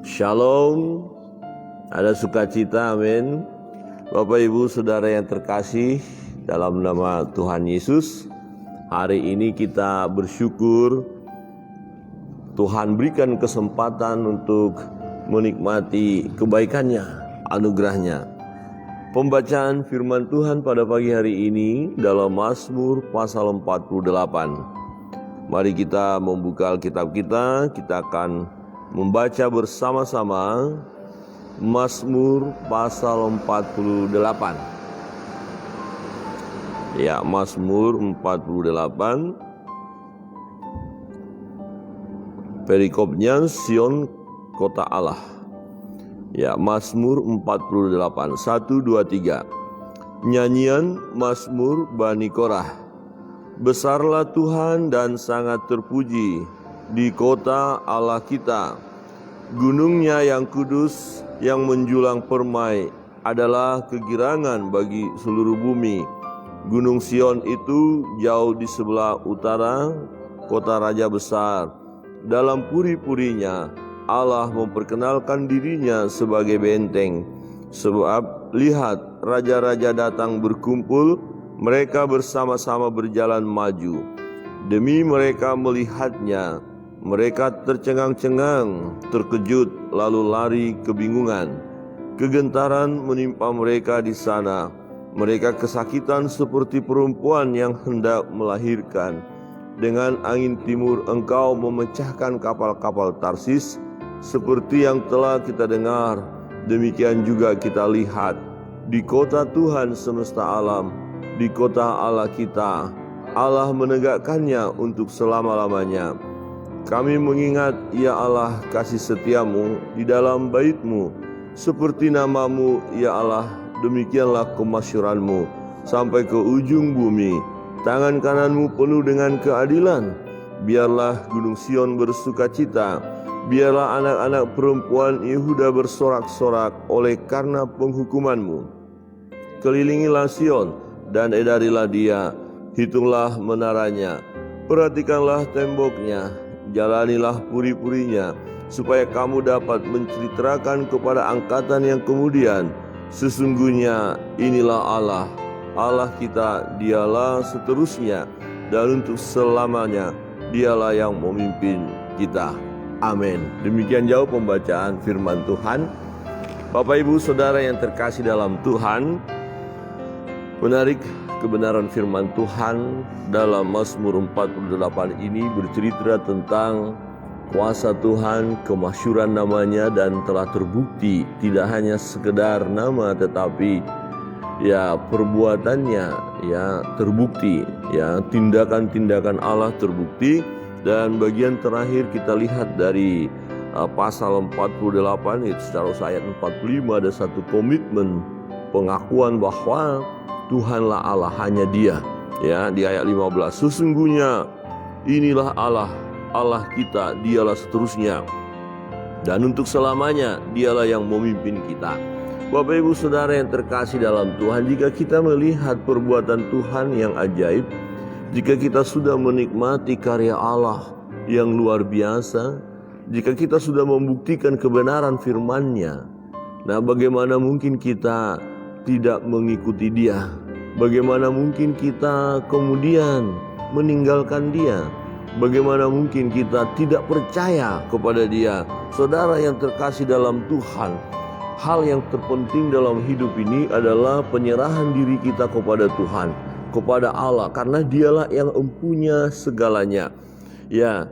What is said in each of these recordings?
Shalom, ada sukacita, amin. Bapak Ibu Saudara yang terkasih dalam nama Tuhan Yesus, hari ini kita bersyukur Tuhan berikan kesempatan untuk menikmati kebaikannya, anugerahnya. Pembacaan firman Tuhan pada pagi hari ini dalam Mazmur pasal 48. Mari kita membuka Alkitab kita akan membaca bersama-sama Mazmur pasal 48. Ya, Mazmur 48. Perikopnya Sion kota Allah. Ya, Mazmur 48. 1, 2, 3. Nyanyian Mazmur Bani Korah. Besarlah Tuhan dan sangat terpuji di kota Allah kita. Gunungnya yang kudus yang menjulang permai adalah kegirangan bagi seluruh bumi. Gunung Sion itu jauh di sebelah utara, kota raja besar. Dalam puri-purinya Allah memperkenalkan dirinya sebagai benteng. Sebab lihat, raja-raja datang berkumpul, mereka bersama-sama berjalan maju. Demi mereka melihatnya, mereka tercengang-cengang, terkejut, lalu lari kebingungan. Kegentaran menimpa mereka di sana. Mereka kesakitan seperti perempuan yang hendak melahirkan. Dengan angin timur engkau memecahkan kapal-kapal Tarsis, seperti yang telah kita dengar, demikian juga kita lihat. Di kota Tuhan semesta alam, di kota Allah kita, Allah menegakkannya untuk selama-lamanya. Kami mengingat, ya Allah, kasih setiamu di dalam bait-Mu. Seperti namamu, ya Allah, demikianlah kemasyuranmu sampai ke ujung bumi. Tangan kananmu penuh dengan keadilan. Biarlah Gunung Sion bersukacita. Biarlah anak-anak perempuan Yehuda bersorak-sorak oleh karena penghukumanmu. Kelilingilah Sion dan edarilah dia. Hitunglah menaranya. Perhatikanlah temboknya. Jalanilah puri-purinya, supaya kamu dapat menceritakan kepada angkatan yang kemudian, sesungguhnya inilah Allah, Allah kita, dialah seterusnya, dan untuk selamanya, dialah yang memimpin kita. Amin. Demikian jauh pembacaan firman Tuhan. Bapak Ibu Saudara yang terkasih dalam Tuhan, menarik kebenaran firman Tuhan dalam Mazmur 48 ini bercerita tentang kuasa Tuhan, kemasyuran namanya, dan telah terbukti tidak hanya sekedar nama tetapi ya perbuatannya ya terbukti, ya tindakan-tindakan Allah terbukti. Dan bagian terakhir kita lihat dari pasal 48 itu secara ayat 45 ada satu komitmen pengakuan bahwa Tuhanlah Allah, hanya Dia. Ya, di ayat 15, sesungguhnya inilah Allah, Allah kita, dialah seterusnya, dan untuk selamanya dialah yang memimpin kita. Bapak Ibu Saudara yang terkasih dalam Tuhan, jika kita melihat perbuatan Tuhan yang ajaib, jika kita sudah menikmati karya Allah yang luar biasa, jika kita sudah membuktikan kebenaran firman-Nya, nah bagaimana mungkin kita tidak mengikuti Dia? Bagaimana mungkin kita kemudian meninggalkan Dia? Bagaimana mungkin kita tidak percaya kepada Dia? Saudara yang terkasih dalam Tuhan, hal yang terpenting dalam hidup ini adalah penyerahan diri kita kepada Tuhan, kepada Allah, karena Dialah yang mempunyai segalanya. Ya,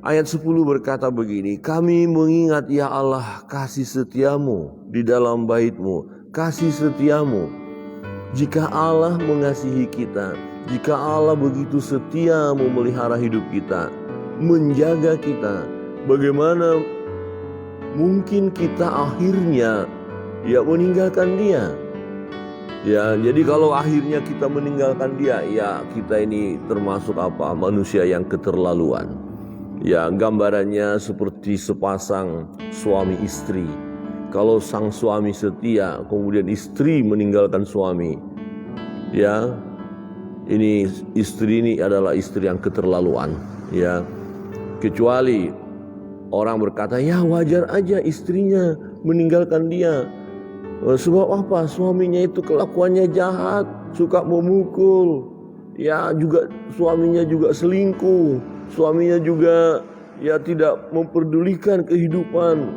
ayat 10 berkata begini, kami mengingat, ya Allah, kasih setiamu di dalam bait-Mu. Kasih setiamu. Jika Allah mengasihi kita, jika Allah begitu setia memelihara hidup kita, menjaga kita, bagaimana mungkin kita akhirnya ya meninggalkan Dia? Ya, jadi kalau akhirnya kita meninggalkan Dia, ya kita ini termasuk apa? Manusia yang keterlaluan. Ya, gambarannya seperti sepasang suami istri. Kalau sang suami setia, kemudian istri meninggalkan suami, ya, ini istri ini adalah istri yang keterlaluan, ya. Kecuali orang berkata, ya wajar aja istrinya meninggalkan dia. Sebab apa? Suaminya itu kelakuannya jahat, suka memukul. Ya juga suaminya juga selingkuh. Suaminya juga ya tidak memperdulikan kehidupan.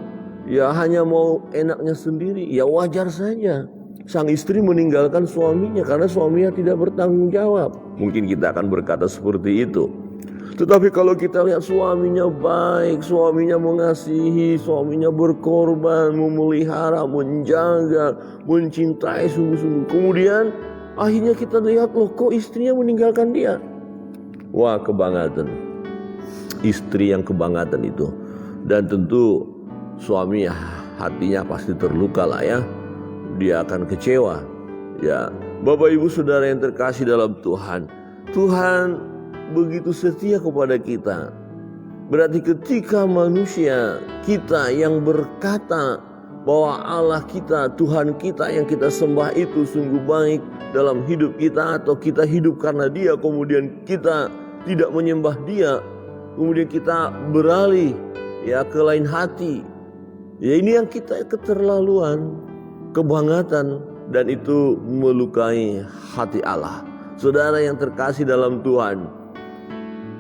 Ya hanya mau enaknya sendiri. Ya wajar saja sang istri meninggalkan suaminya karena suaminya tidak bertanggung jawab. Mungkin kita akan berkata seperti itu. Tetapi kalau kita lihat suaminya baik, suaminya mengasihi, suaminya berkorban, memelihara, menjaga, mencintai sungguh-sungguh. Kemudian akhirnya kita lihat, loh kok istrinya meninggalkan dia. Wah, kebangatan. Istri yang kebangatan itu. Dan tentu suami hatinya pasti terluka lah ya. Dia akan kecewa. Ya, Bapak Ibu Saudara yang terkasih dalam Tuhan, Tuhan begitu setia kepada kita. Berarti ketika manusia kita yang berkata bahwa Allah kita, Tuhan kita yang kita sembah itu sungguh baik dalam hidup kita, atau kita hidup karena Dia, kemudian kita tidak menyembah Dia, kemudian kita beralih ya ke lain hati. Ya ini yang kita keterlaluan, kebangatan, dan itu melukai hati Allah. Saudara yang terkasih dalam Tuhan,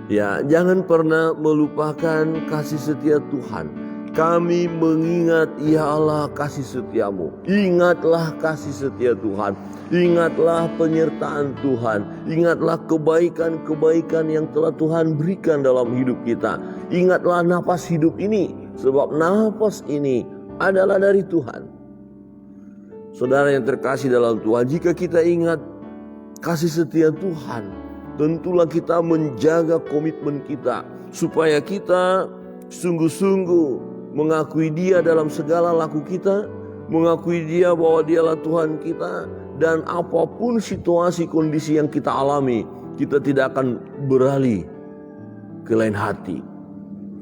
ya jangan pernah melupakan kasih setia Tuhan. Kami mengingat, ya Allah, kasih setiamu. Ingatlah kasih setia Tuhan. Ingatlah penyertaan Tuhan. Ingatlah kebaikan-kebaikan yang telah Tuhan berikan dalam hidup kita. Ingatlah napas hidup ini, sebab napas ini adalah dari Tuhan. Saudara yang terkasih dalam Tuhan, jika kita ingat kasih setia Tuhan, tentulah kita menjaga komitmen kita supaya kita sungguh-sungguh mengakui Dia dalam segala laku kita, mengakui Dia bahwa Dialah Tuhan kita, dan apapun situasi kondisi yang kita alami, kita tidak akan beralih ke lain hati.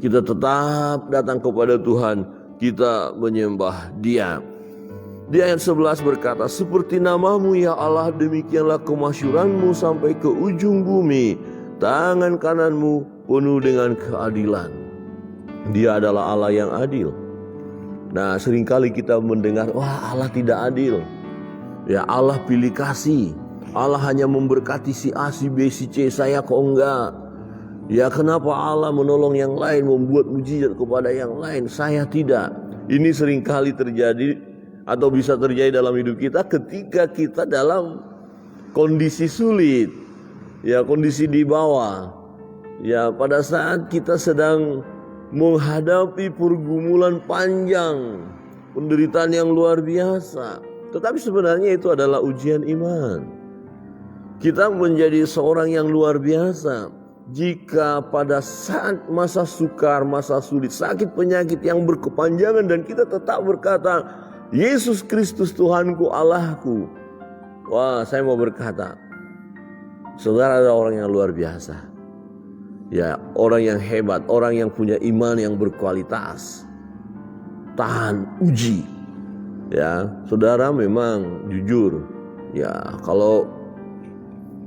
Kita tetap datang kepada Tuhan, kita menyembah Dia. Di ayat 11 berkata, seperti namamu ya Allah, demikianlah kemasyuranmu sampai ke ujung bumi. Tangan kananmu penuh dengan keadilan. Dia adalah Allah yang adil. Nah, seringkali kita mendengar, wah Allah tidak adil. Ya Allah pilih kasih. Allah hanya memberkati si A, si B, si C, saya kok enggak. Ya kenapa Allah menolong yang lain, membuat mujizat kepada yang lain, saya tidak. Ini seringkali terjadi atau bisa terjadi dalam hidup kita ketika kita dalam kondisi sulit, ya kondisi di bawah, ya pada saat kita sedang menghadapi pergumulan panjang, penderitaan yang luar biasa. Tetapi sebenarnya itu adalah ujian iman. Kita menjadi seorang yang luar biasa jika pada saat masa sukar, masa sulit, sakit, penyakit yang berkepanjangan, dan kita tetap berkata, Yesus Kristus Tuhanku, Allahku. Wah, saya mau berkata, saudara adalah orang yang luar biasa. Ya, orang yang hebat, orang yang punya iman yang berkualitas. Tahan uji. Ya, saudara memang jujur. Ya, kalau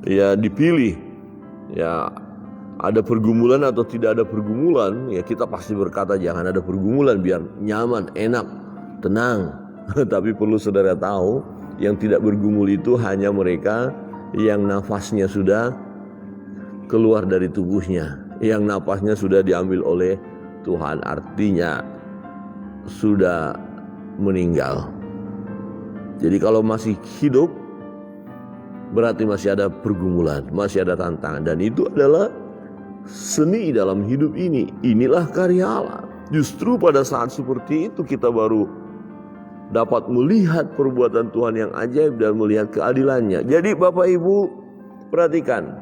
ya dipilih, ya ada pergumulan atau tidak ada pergumulan, ya kita pasti berkata jangan ada pergumulan biar nyaman, enak, tenang. Tapi perlu saudara tahu, yang tidak bergumul itu hanya mereka yang nafasnya sudah keluar dari tubuhnya, yang nafasnya sudah diambil oleh Tuhan, artinya sudah meninggal. Jadi kalau masih hidup berarti masih ada pergumulan, masih ada tantangan, dan itu adalah seni dalam hidup ini. Inilah karya Allah. Justru pada saat seperti itu kita baru dapat melihat perbuatan Tuhan yang ajaib dan melihat keadilannya. Jadi Bapak Ibu perhatikan,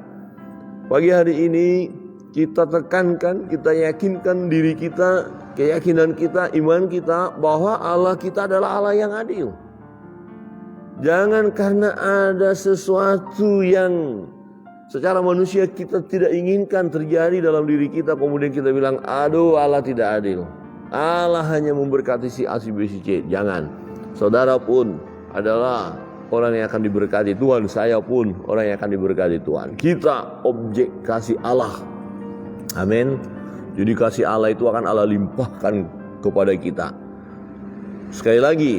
pagi hari ini kita tekankan, kita yakinkan diri kita, keyakinan kita, iman kita bahwa Allah kita adalah Allah yang adil. Jangan karena ada sesuatu yang secara manusia kita tidak inginkan terjadi dalam diri kita, kemudian kita bilang, aduh Allah tidak adil, Allah hanya memberkati si A, si B, si C. Jangan. Saudara pun adalah orang yang akan diberkati Tuhan. Saya pun orang yang akan diberkati Tuhan. Kita objek kasih Allah. Amin. Jadi kasih Allah itu akan Allah limpahkan kepada kita. Sekali lagi,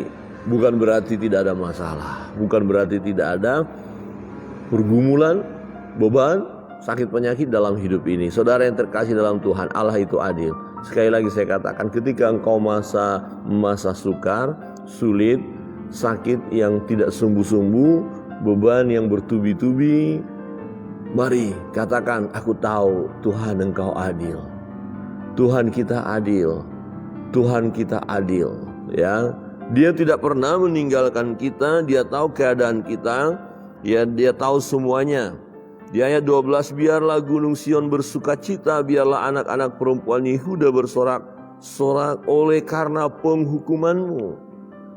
bukan berarti tidak ada masalah, bukan berarti tidak ada pergumulan, beban, sakit penyakit dalam hidup ini. Saudara yang terkasih dalam Tuhan, Allah itu adil. Sekali lagi saya katakan, ketika engkau masa sukar, sulit, sakit yang tidak sembuh-sembuh, beban yang bertubi-tubi, mari katakan, aku tahu Tuhan engkau adil. Tuhan kita adil. Tuhan kita adil, ya. Dia tidak pernah meninggalkan kita, dia tahu keadaan kita, ya, dia tahu semuanya. Di ayat 12, biarlah gunung Sion bersukacita, biarlah anak-anak perempuan Yehuda bersorak-sorak oleh karena penghukumanmu.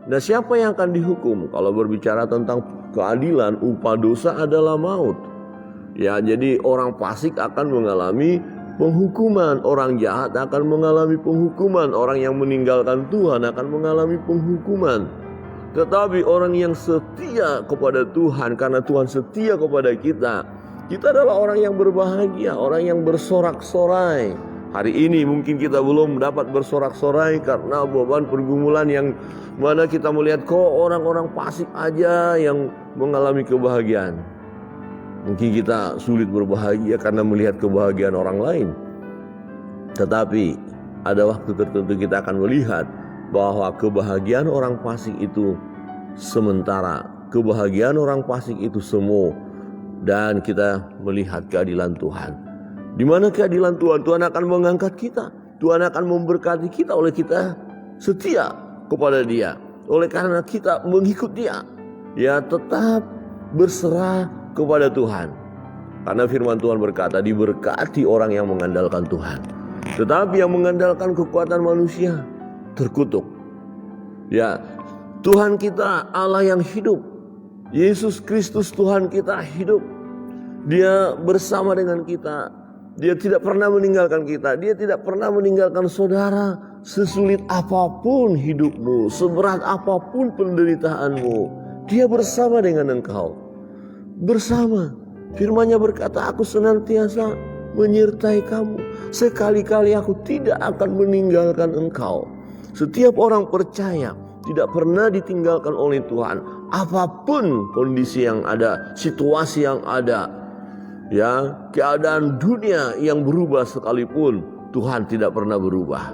Nah, siapa yang akan dihukum? Kalau berbicara tentang keadilan, upah dosa adalah maut. Ya, jadi orang fasik akan mengalami penghukuman, orang jahat akan mengalami penghukuman, orang yang meninggalkan Tuhan akan mengalami penghukuman. Tetapi orang yang setia kepada Tuhan, karena Tuhan setia kepada kita, kita adalah orang yang berbahagia, orang yang bersorak-sorai. Hari ini mungkin kita belum dapat bersorak-sorai karena beban pergumulan yang mana kita melihat kok orang-orang fasik aja yang mengalami kebahagiaan. Mungkin kita sulit berbahagia karena melihat kebahagiaan orang lain. Tetapi ada waktu tertentu kita akan melihat bahwa kebahagiaan orang fasik itu sementara. Kebahagiaan orang fasik itu semu. Dan kita melihat keadilan Tuhan. Di mana keadilan Tuhan? Tuhan akan mengangkat kita. Tuhan akan memberkati kita oleh kita setia kepada Dia. Oleh karena kita mengikut Dia. Ya, tetap berserah kepada Tuhan. Karena firman Tuhan berkata, diberkati orang yang mengandalkan Tuhan. Tetapi yang mengandalkan kekuatan manusia terkutuk. Ya, Tuhan kita Allah yang hidup. Yesus Kristus Tuhan kita hidup. Dia bersama dengan kita. Dia tidak pernah meninggalkan kita. Dia tidak pernah meninggalkan saudara. Sesulit apapun hidupmu, seberat apapun penderitaanmu, Dia bersama dengan engkau. Bersama. Firman-Nya berkata, aku senantiasa menyertai kamu. Sekali-kali aku tidak akan meninggalkan engkau. Setiap orang percaya tidak pernah ditinggalkan oleh Tuhan. Apapun kondisi yang ada, situasi yang ada, ya, keadaan dunia yang berubah sekalipun, Tuhan tidak pernah berubah.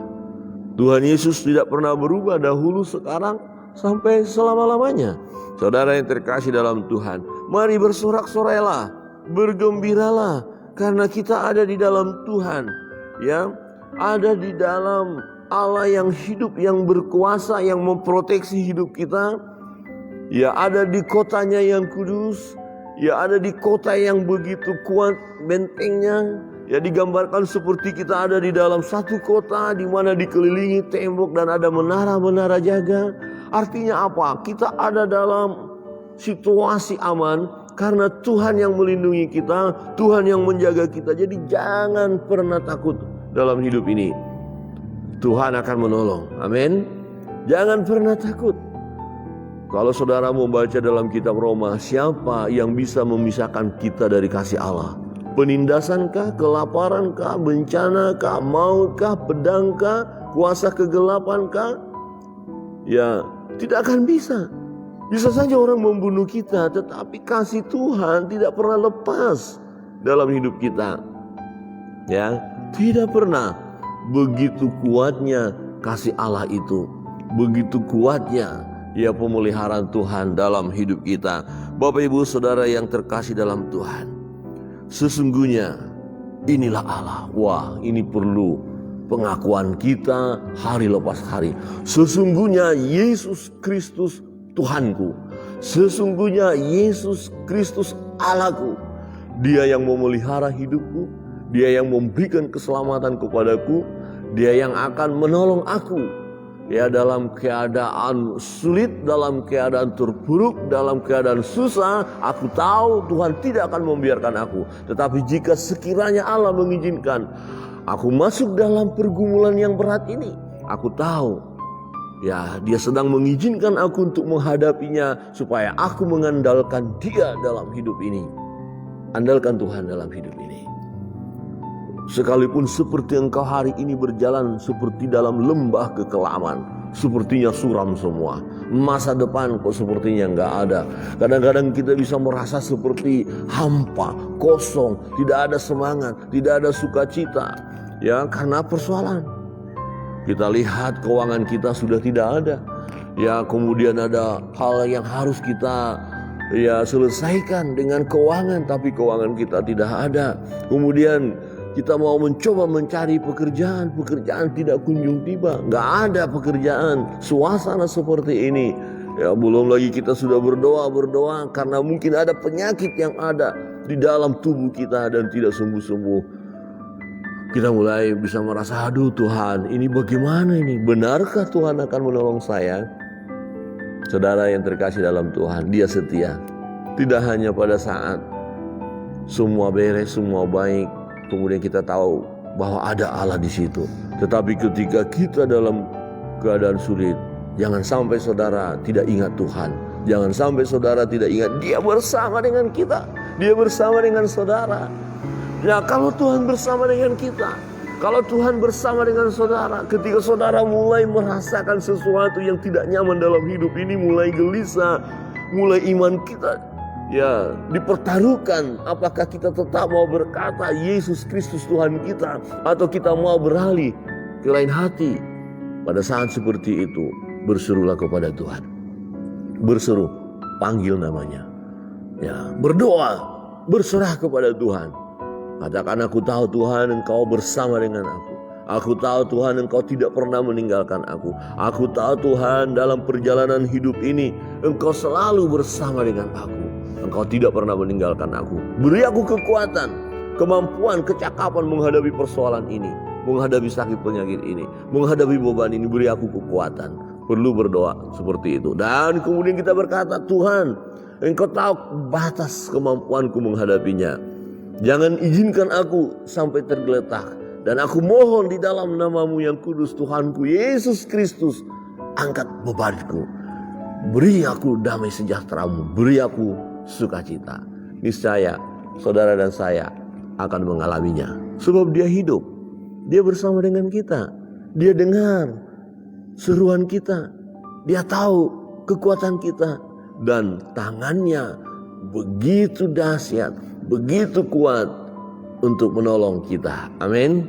Tuhan Yesus tidak pernah berubah dahulu, sekarang, sampai selama-lamanya. Saudara yang terkasih dalam Tuhan, mari bersorak-sorailah, bergembiralah, karena kita ada di dalam Tuhan, ya, ada di dalam Allah yang hidup, yang berkuasa, yang memproteksi hidup kita, ya, ada di kotanya yang kudus, ya, ada di kota yang begitu kuat bentengnya, ya, digambarkan seperti kita ada di dalam satu kota di mana dikelilingi tembok dan ada menara-menara jaga. Artinya apa? Kita ada dalam situasi aman karena Tuhan yang melindungi kita, Tuhan yang menjaga kita. Jadi jangan pernah takut dalam hidup ini. Tuhan akan menolong. Amin. Jangan pernah takut. Kalau saudara membaca dalam kitab Roma, siapa yang bisa memisahkan kita dari kasih Allah? Penindasankah, kelaparankah, bencanakah, mautkah, pedangkah, kuasa kegelapankah? Ya, tidak akan bisa. Bisa saja orang membunuh kita, tetapi kasih Tuhan tidak pernah lepas dalam hidup kita. Ya, tidak pernah. Begitu kuatnya kasih Allah itu, begitu kuatnya ya pemeliharaan Tuhan dalam hidup kita. Bapak Ibu Saudara yang terkasih dalam Tuhan, sesungguhnya inilah Allah. Wah, ini perlu pengakuan kita hari lepas hari. Sesungguhnya Yesus Kristus Tuhanku. Sesungguhnya Yesus Kristus Allahku. Dia yang memelihara hidupku. Dia yang memberikan keselamatan kepadaku. Dia yang akan menolong aku. Ya, dalam keadaan sulit, dalam keadaan terpuruk, dalam keadaan susah, aku tahu Tuhan tidak akan membiarkan aku. Tetapi jika sekiranya Allah mengizinkan aku masuk dalam pergumulan yang berat ini, aku tahu ya, Dia sedang mengizinkan aku untuk menghadapinya supaya aku mengandalkan Dia dalam hidup ini. Andalkan Tuhan dalam hidup ini. Sekalipun seperti engkau hari ini berjalan seperti dalam lembah kekelaman, sepertinya suram semua. Masa depan kok sepertinya enggak ada. Kadang-kadang kita bisa merasa seperti hampa, kosong, tidak ada semangat, tidak ada sukacita. Ya, karena persoalan. Kita lihat keuangan kita sudah tidak ada. Ya, kemudian ada hal yang harus kita selesaikan dengan keuangan, tapi keuangan kita tidak ada. Kemudian kita mau mencoba mencari pekerjaan tidak kunjung tiba, nggak ada pekerjaan. Suasana seperti ini, ya belum lagi kita sudah berdoa karena mungkin ada penyakit yang ada di dalam tubuh kita dan tidak sembuh-sembuh. Kita mulai bisa merasa, aduh Tuhan, ini bagaimana ini? Benarkah Tuhan akan menolong saya? Saudara yang terkasih dalam Tuhan, Dia setia. Tidak hanya pada saat semua beres, semua baik, kemudian kita tahu bahwa ada Allah di situ. Tetapi ketika kita dalam keadaan sulit, jangan sampai saudara tidak ingat Tuhan. Jangan sampai saudara tidak ingat Dia bersama dengan kita. Dia bersama dengan saudara. Ya, kalau Tuhan bersama dengan kita, kalau Tuhan bersama dengan saudara, ketika saudara mulai merasakan sesuatu yang tidak nyaman dalam hidup ini, mulai gelisah, mulai iman kita dipertaruhkan, apakah kita tetap mau berkata Yesus Kristus Tuhan kita, atau kita mau beralih ke lain hati. Pada saat seperti itu, berserulah kepada Tuhan. Berseru, panggil namanya. Ya, berdoa, berserah kepada Tuhan. Katakan, aku tahu Tuhan Engkau bersama dengan aku. Aku tahu Tuhan Engkau tidak pernah meninggalkan aku. Aku tahu Tuhan dalam perjalanan hidup ini Engkau selalu bersama dengan aku. Engkau tidak pernah meninggalkan aku. Beri aku kekuatan, kemampuan, kecakapan menghadapi persoalan ini, menghadapi sakit penyakit ini, menghadapi beban ini. Beri aku kekuatan. Perlu berdoa seperti itu. Dan kemudian kita berkata, Tuhan Engkau tahu batas kemampuanku menghadapinya. Jangan izinkan aku sampai tergeletak. Dan aku mohon di dalam nama-Mu yang kudus, Tuhanku Yesus Kristus, angkat bebanku. Beri aku damai sejahtera-Mu. Beri aku sukacita. Niscaya saudara dan saya akan mengalaminya. Sebab Dia hidup. Dia bersama dengan kita. Dia dengar seruan kita. Dia tahu kekuatan kita. Dan tangannya begitu dahsyat, begitu kuat untuk menolong kita. Amin.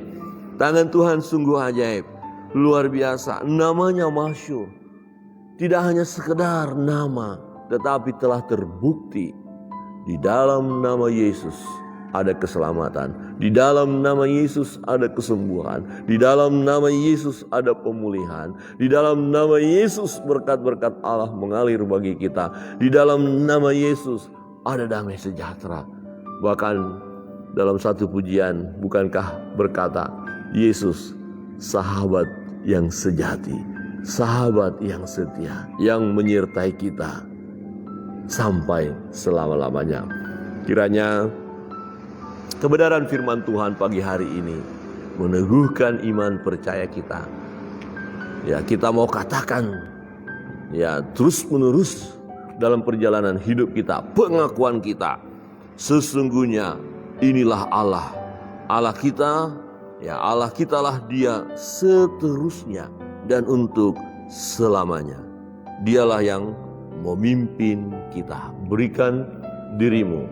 Tangan Tuhan sungguh ajaib, luar biasa. Namanya masyhur. Tidak hanya sekedar nama, tetapi telah terbukti di dalam nama Yesus ada keselamatan. Di dalam nama Yesus ada kesembuhan. Di dalam nama Yesus ada pemulihan. Di dalam nama Yesus berkat-berkat Allah mengalir bagi kita. Di dalam nama Yesus ada damai sejahtera. Bahkan dalam satu pujian, bukankah berkata, Yesus sahabat yang sejati, sahabat yang setia, yang menyertai kita sampai selama-lamanya. Kiranya kebenaran firman Tuhan pagi hari ini meneguhkan iman percaya kita. Ya, kita mau katakan terus menerus dalam perjalanan hidup kita, pengakuan kita, sesungguhnya inilah Allah. Allah kita, Allah kitalah Dia seterusnya dan untuk selamanya. Dialah yang memimpin kita. Berikan dirimu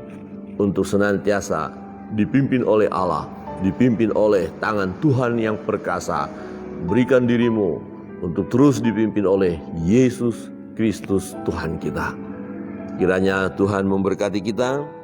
untuk senantiasa dipimpin oleh Allah, dipimpin oleh tangan Tuhan yang perkasa. Berikan dirimu untuk terus dipimpin oleh Yesus Kristus Tuhan kita. Kiranya Tuhan memberkati kita.